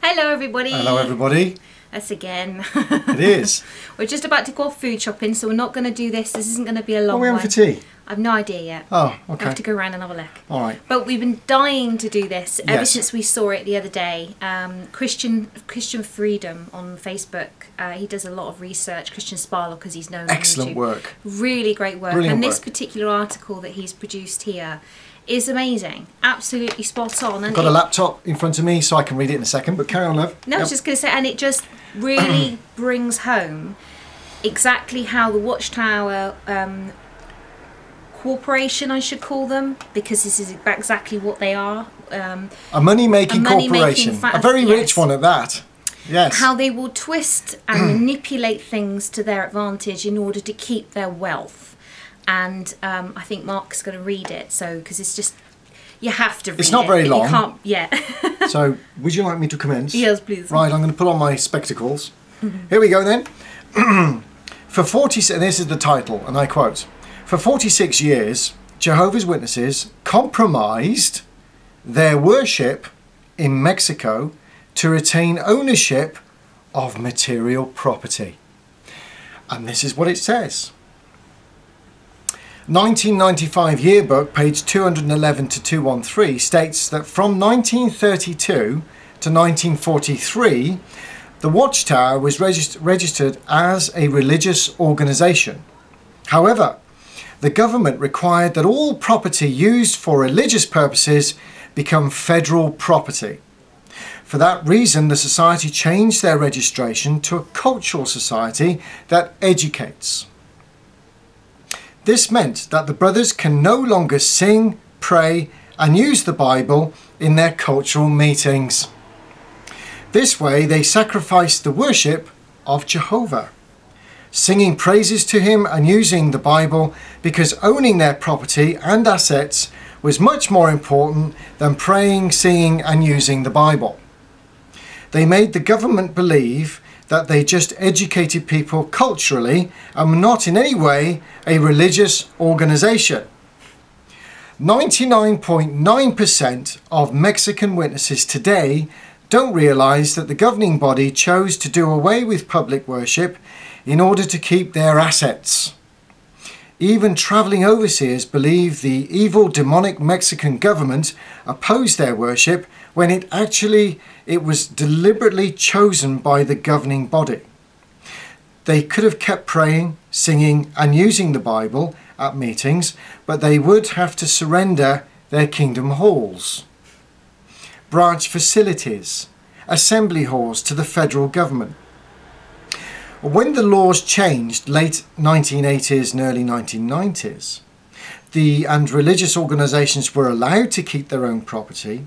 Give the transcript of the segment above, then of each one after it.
Hello everybody. Hello everybody. Us again. It is. We're just about to go off food shopping, so we're not going to do this. This isn't going to be a long one. What are we having for tea? I've no idea yet. Oh, okay. I have to go around and have a look. All right. But we've been dying to do this ever Yes. since we saw it the other day. Christian Freedom on Facebook. He does a lot of research. Christian Sparlow, because he's known. Excellent on YouTube. work. Really great work. Brilliant and this work. particular article that he's produced here is amazing. Absolutely spot on. And I've got a laptop in front of me, so I can read it in a second. But carry on, love. No, I was just going to say, and it just really brings home exactly how the Watchtower Corporation, I should call them, because this is exactly what they are. A money-making money-making corporation. A very rich one at that. Yes. How they will twist and manipulate things to their advantage in order to keep their wealth. And I think Mark's going to read it, so because it's just, you have to read it. It's not very long. You can't, yeah. So, would you like me to commence? Yes, please. Right, I'm going to put on my spectacles. Here we go then. For 46, and this is the title, and I quote, "For 46 years, Jehovah's Witnesses compromised their worship in Mexico to retain ownership of material property." And this is what it says. 1995 yearbook, page 211 to 213, states that from 1932 to 1943, the Watchtower was registered as a religious organisation. However, the government required that all property used for religious purposes become federal property. For that reason, the society changed their registration to a cultural society that educates. This meant that the brothers can no longer sing, pray, and use the Bible in their cultural meetings. This way, they sacrificed the worship of Jehovah, singing praises to him and using the Bible, because owning their property and assets was much more important than praying, singing, and using the Bible. They made the government believe that they just educated people culturally and were not in any way a religious organisation. 99.9% of Mexican witnesses today don't realise that the governing body chose to do away with public worship in order to keep their assets. Even travelling overseers believe the evil demonic Mexican government opposed their worship when it was deliberately chosen by the governing body. They could have kept praying, singing and using the Bible at meetings, but they would have to surrender their kingdom halls, branch facilities, assembly halls to the federal government. When the laws changed late 1980s and early 1990s, and religious organisations were allowed to keep their own property,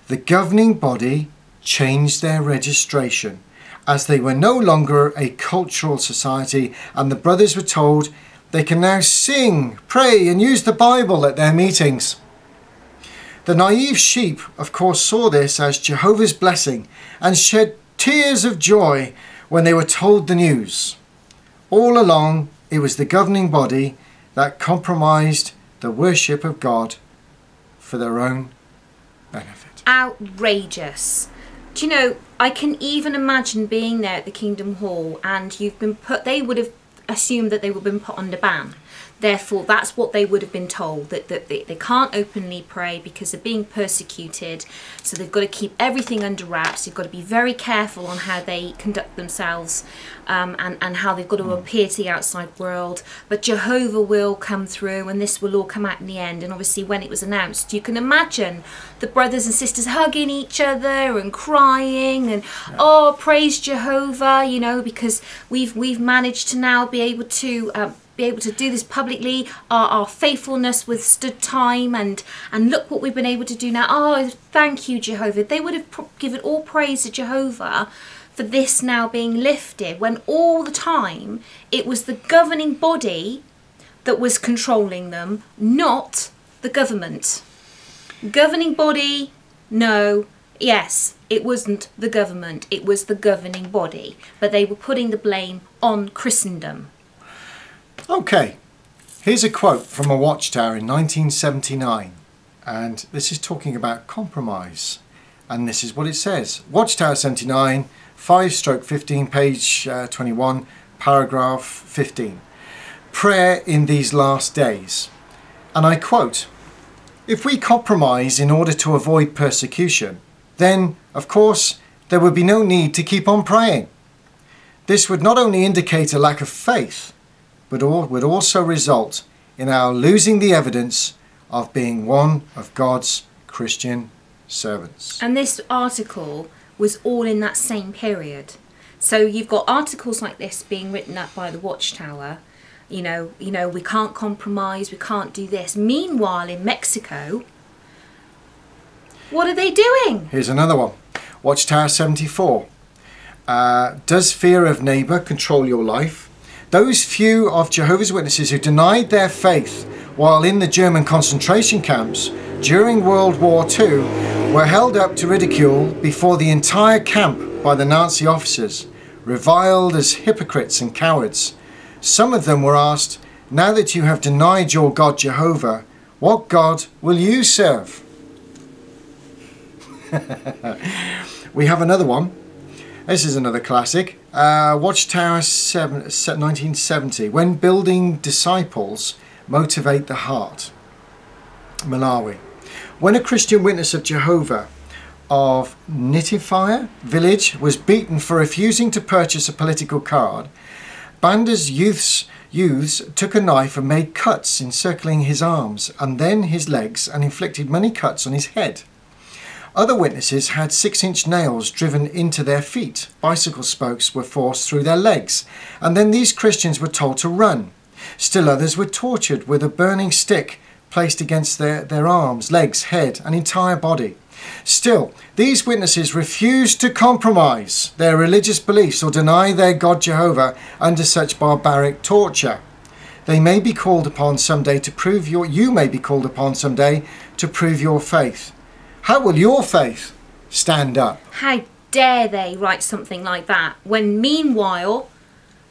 the governing body changed their registration as they were no longer a cultural society, and the brothers were told they can now sing, pray and use the Bible at their meetings. The naive sheep, of course, saw this as Jehovah's blessing and shed tears of joy when they were told the news. All along, it was the governing body that compromised the worship of God for their own benefit. Outrageous. Do you know, I can even imagine being there at the Kingdom Hall and you've been they would have assumed that they would have been put under ban. Therefore, that's what they would have been told, that they can't openly pray because they're being persecuted. So they've got to keep everything under wraps. They've got to be very careful on how they conduct themselves and how they've got to appear to the outside world. But Jehovah will come through and this will all come out in the end. And obviously when it was announced, you can imagine the brothers and sisters hugging each other and crying and, oh, praise Jehovah, you know, because we've managed to now be able to do this publicly. Our faithfulness withstood time, and look what we've been able to do now. Oh, thank you, Jehovah. They would have given all praise to Jehovah for this now being lifted, when all the time it was the governing body that was controlling them, not the government. Governing body, no. Yes, it wasn't the government, it was the governing body, but they were putting the blame on Christendom. Okay, here's a quote from a Watchtower in 1979, and this is talking about compromise And this is what it says. Watchtower 79, 5/15, page 21, paragraph 15. Prayer in these last days. And I quote, "If we compromise in order to avoid persecution, then, of course, there would be no need to keep on praying. This would not only indicate a lack of faith, but would also result in our losing the evidence of being one of God's Christian servants." And this article was all in that same period. So you've got articles like this being written up by the Watchtower. You know, we can't compromise, we can't do this. Meanwhile, in Mexico, what are they doing? Here's another one. Watchtower 74. Does fear of neighbour control your life? Those few of Jehovah's Witnesses who denied their faith while in the German concentration camps during World War II were held up to ridicule before the entire camp by the Nazi officers, reviled as hypocrites and cowards. Some of them were asked, "Now that you have denied your God Jehovah, what God will you serve?" We have another one. This is another classic. Watchtower 1970. When building disciples motivate the heart. Malawi. When a Christian witness of Jehovah of Nitifire village was beaten for refusing to purchase a political card, Banda's youths took a knife and made cuts encircling his arms and then his legs and inflicted many cuts on his head. Other witnesses had 6-inch nails driven into their feet. Bicycle spokes were forced through their legs, and then these Christians were told to run. Still others were tortured with a burning stick placed against their arms, legs, head, and entire body. Still, these witnesses refused to compromise their religious beliefs or deny their God Jehovah under such barbaric torture. They may be called upon someday to prove you may be called upon someday to prove your faith. How will your faith stand up? How dare they write something like that when meanwhile,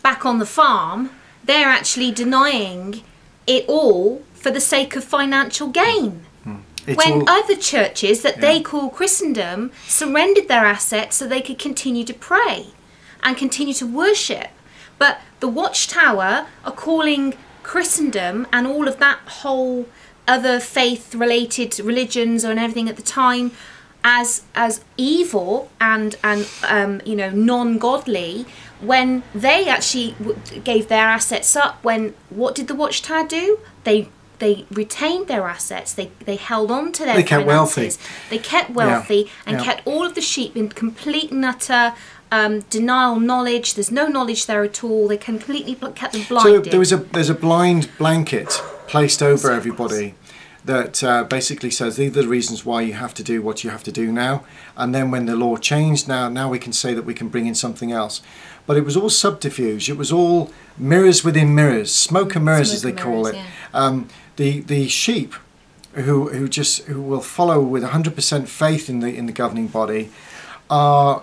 back on the farm, they're actually denying it all for the sake of financial gain. When other churches that they call Christendom surrendered their assets so they could continue to pray and continue to worship. But the Watchtower are calling Christendom and all of that whole other faith-related religions and everything at the time as evil and non-godly, when they actually gave their assets up. What did the Watchtower do? They retained their assets. They held on to their finances. Kept wealthy. They kept wealthy and kept all of the sheep in complete and utter denial knowledge. There's no knowledge there at all. They completely kept them blinded. So there's a blind blanket placed over everybody that basically says these are the reasons why you have to do what you have to do now. And then when the law changed, now we can say that we can bring in something else. But it was all subterfuge. It was all mirrors within mirrors, smoke and mirrors, as they call it. Yeah. The sheep who will follow with 100% faith in the governing body are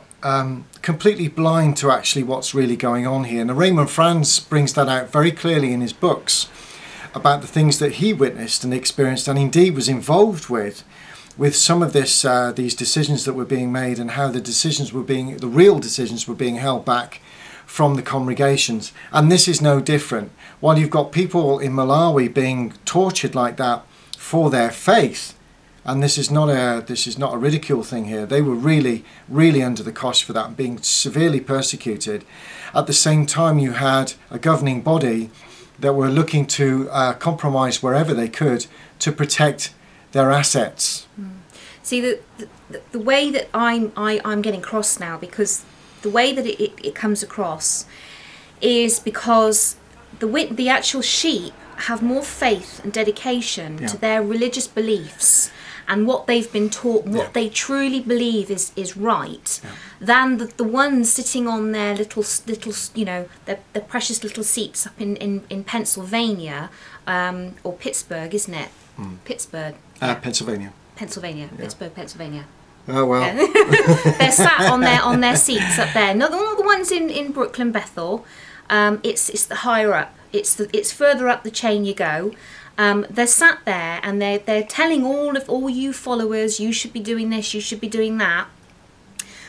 completely blind to actually what's really going on here. And Raymond Franz brings that out very clearly in his books about the things that he witnessed and experienced and indeed was involved with some of these decisions that were being made, and how the real decisions were being held back from the congregations. And this is no different. While you've got people in Malawi being tortured like that for their faith, and this is not a ridicule thing here, they were really under the cosh for that and being severely persecuted. At the same time, you had a governing body that were looking to compromise wherever they could to protect their assets. See, the way that I'm getting cross now, because the way that it comes across is because the actual sheep have more faith and dedication to their religious beliefs and what they've been taught, and what they truly believe is right, than the ones sitting on their little their precious little seats up in Pennsylvania, or Pittsburgh, isn't it? Pittsburgh. Pennsylvania. Pittsburgh, Pennsylvania. Oh well. They're sat on their seats up there. Not the ones in Brooklyn, Bethel. It's the higher up. It's further up the chain you go. They're sat there and they're telling all you followers, you should be doing this, you should be doing that.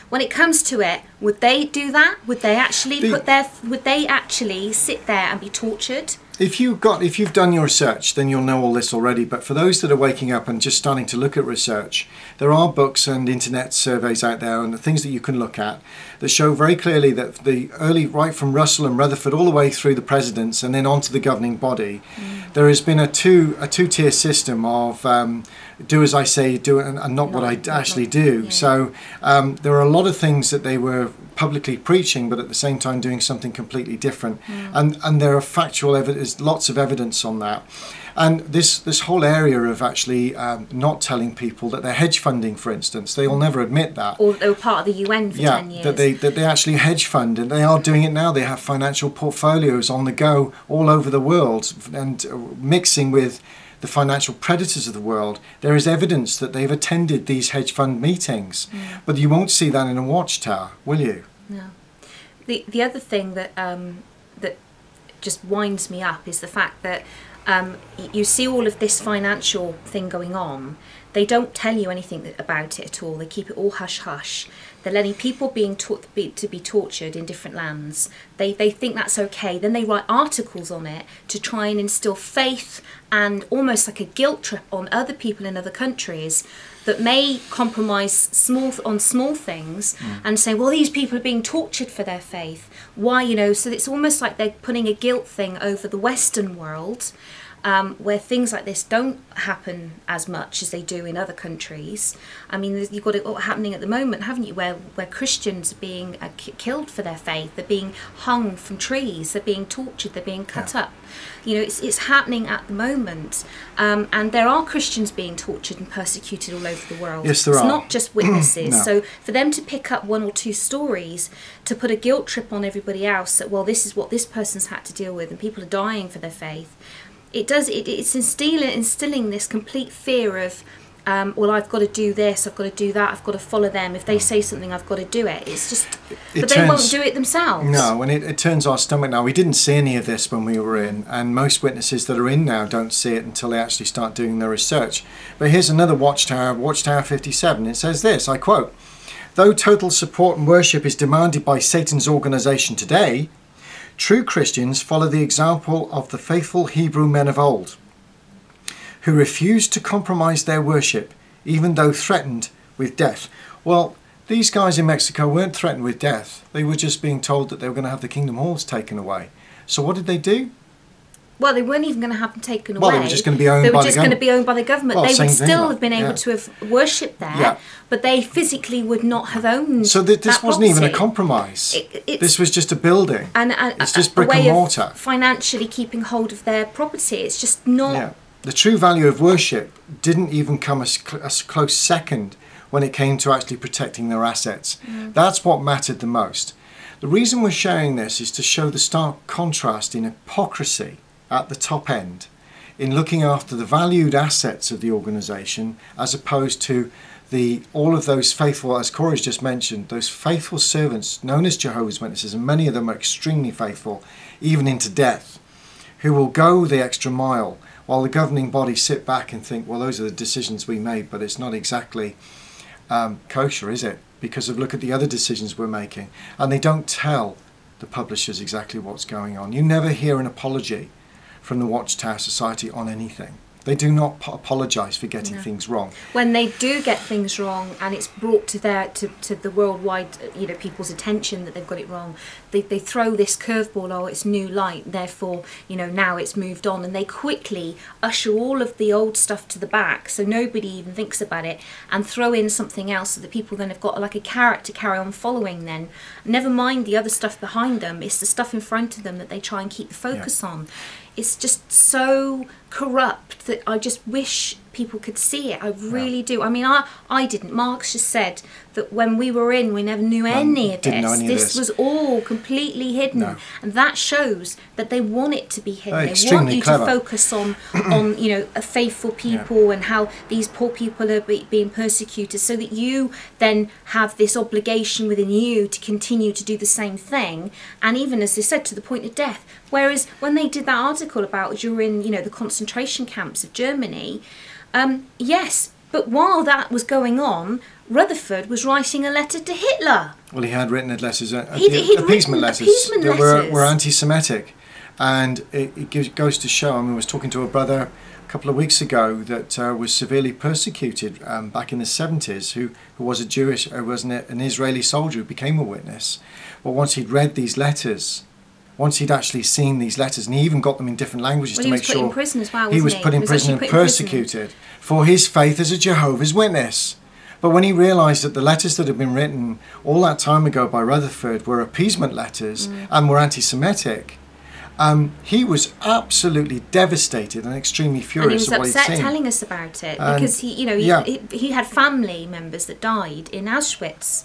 When it comes to it, would they do that? Would they actually would they actually sit there and be tortured? If you've done your research, then you'll know all this already. But for those that are waking up and just starting to look at research, there are books and internet surveys out there and the things that you can look at that show very clearly that right from Russell and Rutherford all the way through the presidents and then onto the governing body, there has been a two-tier system of do as I say, do it, and not what I actually do. Yeah. So there are a lot of things that they were publicly preaching, but at the same time doing something completely different. And there are factual evidence, lots of evidence on that. And this whole area of actually not telling people that they're hedge funding, for instance, they'll never admit that. Or they were part of the UN for 10 years. That they actually hedge fund, and they are doing it now. They have financial portfolios on the go all over the world and mixing with the financial predators of the world. There is evidence that they've attended these hedge fund meetings, but you won't see that in a watchtower, will you? No. The other thing that that just winds me up is the fact that you see all of this financial thing going on. They don't tell you anything about it at all. They keep it all hush hush. They're letting people to be tortured in different lands. They think that's okay. Then they write articles on it to try and instill faith and almost like a guilt trip on other people in other countries that may compromise small things and say, well, these people are being tortured for their faith. Why, so it's almost like they're putting a guilt thing over the Western world, where things like this don't happen as much as they do in other countries. I mean, you've got it all happening at the moment, haven't you, where Christians are being killed for their faith, they're being hung from trees, they're being tortured, they're being cut up. It's happening at the moment, and there are Christians being tortured and persecuted all over the world. Yes, there are. It's not just witnesses. No. So for them to pick up one or two stories to put a guilt trip on everybody else that, well, this is what this person's had to deal with and people are dying for their faith, it's instilling this complete fear of, well, I've got to do this, I've got to do that, I've got to follow them. If they say something, I've got to do it. It's just, but they won't do it themselves. No, and it turns our stomach now. We didn't see any of this when we were in, and most witnesses that are in now don't see it until they actually start doing their research. But here's another watchtower, Watchtower 57. It says this, I quote, "Though total support and worship is demanded by Satan's organization today, true Christians follow the example of the faithful Hebrew men of old, who refused to compromise their worship, even though threatened with death." Well, these guys in Mexico weren't threatened with death. They were just being told that they were going to have the kingdom halls taken away. So what did they do? Well, they weren't even going to have them taken away. Well, they were just going to be owned by the government. They were just going to be owned by the government. Well, they would still thing, have been able to have worshipped there, but they physically would not have owned. So this wasn't even a compromise. This was just a building. And it's just brick a way and mortar. Of financially keeping hold of their property. It's just not. Yeah. The true value of worship didn't even come a close second when it came to actually protecting their assets. That's what mattered the most. The reason we're sharing this is to show the stark contrast in hypocrisy at the top end in looking after the valued assets of the organisation, as opposed to all of those faithful, as Corey's just mentioned, those faithful servants known as Jehovah's Witnesses, and many of them are extremely faithful, even into death, who will go the extra mile while the governing body sit back and think, well, those are the decisions we made, but it's not exactly kosher, is it? Because of look at the other decisions we're making. And they don't tell the publishers exactly what's going on. You never hear an apology from the Watchtower Society on anything. They do not apologise for getting things wrong. When they do get things wrong and it's brought to the worldwide, people's attention that they've got it wrong, they throw this curveball, oh, it's new light, therefore, now it's moved on, and they quickly usher all of the old stuff to the back so nobody even thinks about it, and throw in something else so that people then have got like a carrot to carry on following then. Never mind the other stuff behind them, it's the stuff in front of them that they try and keep the focus on. It's just so corrupt that I just wish people could see it. I really do. I mean, I didn't. Mark's just said that when we were in, we never knew any of this. This was all completely hidden. No. And that shows that they want it to be hidden. They want Extremely you clever. to focus on you know, faithful people and how these poor people are being persecuted, so that you then have this obligation within you to continue to do the same thing, and even, as they said, to the point of death. Whereas when they did that article about during, you know, the concentration camps of Germany, yes, but while that was going on, Rutherford was writing a letter to Hitler. Well, he had written letters, He'd appeasement letters appeasement that letters. were anti-Semitic. And it goes to show, I mean, I was talking to a brother a couple of weeks ago that was severely persecuted back in the 70s, who was a Jewish, was an Israeli soldier who became a witness. But once he'd read these letters, once he'd actually seen these letters, and he even got them in different languages to make sure. He was put in prison as well, he was put in prison and persecuted for his faith as a Jehovah's Witness. But when he realised that the letters that had been written all that time ago by Rutherford were appeasement letters and were anti-Semitic, he was absolutely devastated and extremely furious and he was at what he'd upset seen. telling us about it, because he had family members that died in Auschwitz.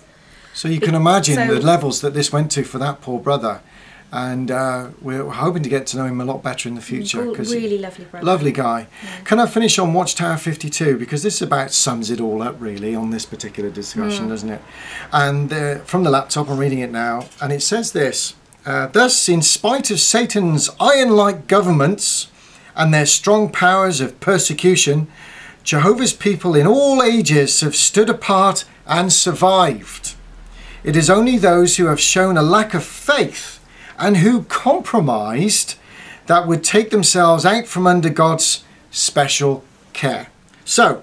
So you can imagine the levels that this went to for that poor brother. And we're hoping to get to know him a lot better in the future. Really lovely brother. Lovely guy. Yeah. Can I finish on Watchtower 52? Because this about sums it all up, really, on this particular discussion, doesn't it? And from the laptop, I'm reading it now, and it says this. Thus, in spite of Satan's iron-like governments and their strong powers of persecution, Jehovah's people in all ages have stood apart and survived. It is only those who have shown a lack of faith and who compromised that would take themselves out from under God's special care. So,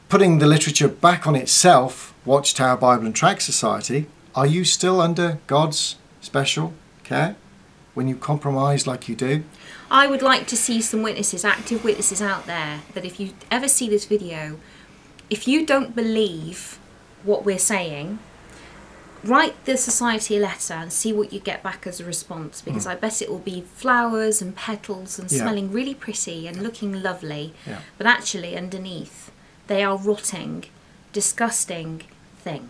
putting the literature back on itself, Watchtower Bible and Tract Society, are you still under God's special care when you compromise like you do? I would like to see some witnesses, active witnesses out there, that if you ever see this video, if you don't believe what we're saying, write the society a letter and see what you get back as a response, because I bet it will be flowers and petals and smelling really pretty and looking lovely, but actually underneath they are rotting, disgusting thing.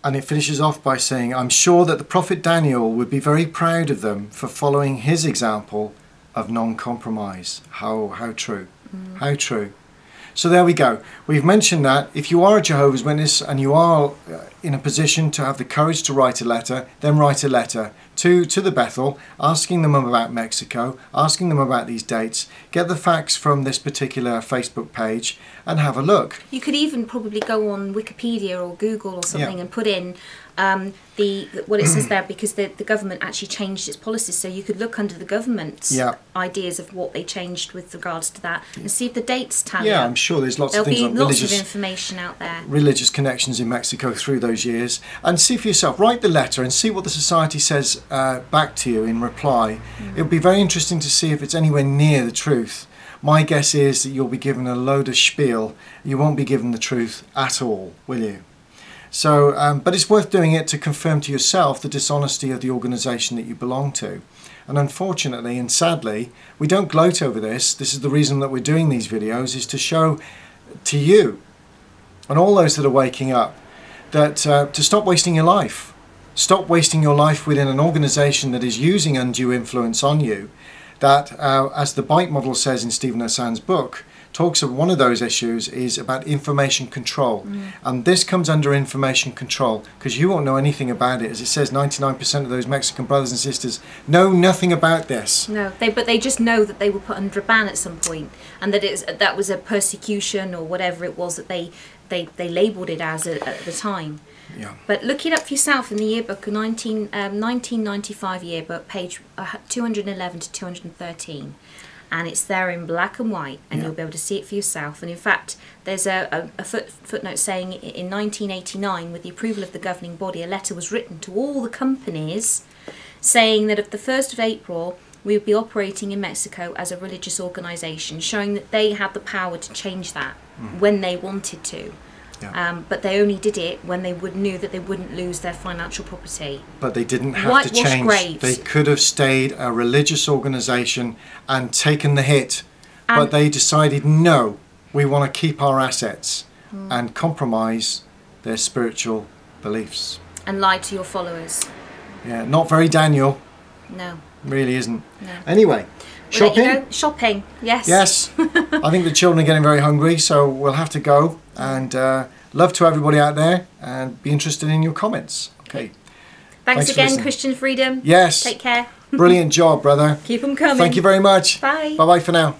And it finishes off by saying, I'm sure that the prophet Daniel would be very proud of them for following his example of non-compromise. How true. How true. So there we go. We've mentioned that if you are a Jehovah's Witness and you are in a position to have the courage to write a letter, then write a letter to the Bethel, asking them about Mexico, asking them about these dates, get the facts from this particular Facebook page and have a look. You could even probably go on Wikipedia or Google or something and put in what it says there, because the government actually changed its policies, so you could look under the government's ideas of what they changed with regards to that and see if the dates tally up. I'm sure there's lots of There'll things be on lots of information out there. Religious connections in Mexico through those years, and see for yourself. Write the letter and see what the society says back to you in reply. It would be very interesting to see if it's anywhere near the truth. My guess is that you'll be given a load of spiel. You won't be given the truth at all, will you? So, but it's worth doing it to confirm to yourself the dishonesty of the organisation that you belong to. And unfortunately and sadly, we don't gloat over this. This is the reason that we're doing these videos, is to show to you and all those that are waking up that to stop wasting your life. Stop wasting your life within an organisation that is using undue influence on you. That, as the Bite model says in Stephen Hassan's book, talks of one of those issues is about information control. And this comes under information control because you won't know anything about it. As it says, 99% of those Mexican brothers and sisters know nothing about this. No, but they just know that they were put under a ban at some point, and that that was a persecution or whatever it was that they labelled it as at the time. Yeah. But look it up for yourself in the yearbook, 1995 yearbook, page 211 to 213. And it's there in black and white, and you'll be able to see it for yourself. And in fact, there's a footnote saying in 1989, with the approval of the governing body, a letter was written to all the companies saying that at the 1st of April, we would be operating in Mexico as a religious organisation, showing that they had the power to change that when they wanted to. But they only did it when they knew that they wouldn't lose their financial property. But they didn't have to change. Graves. They could have stayed a religious organisation and taken the hit but they decided, no, we want to keep our assets and compromise their spiritual beliefs. And lie to your followers. Yeah, not very Daniel. No. Really isn't. No. Anyway, We'll let you shopping? go. Shopping, yes. Yes. I think the children are getting very hungry, so we'll have to go. And love to everybody out there, and be interested in your comments. Okay. Thanks for again, listening. Christian Freedom. Yes. Take care. Brilliant job, brother. Keep them coming. Thank you very much. Bye. Bye-bye for now.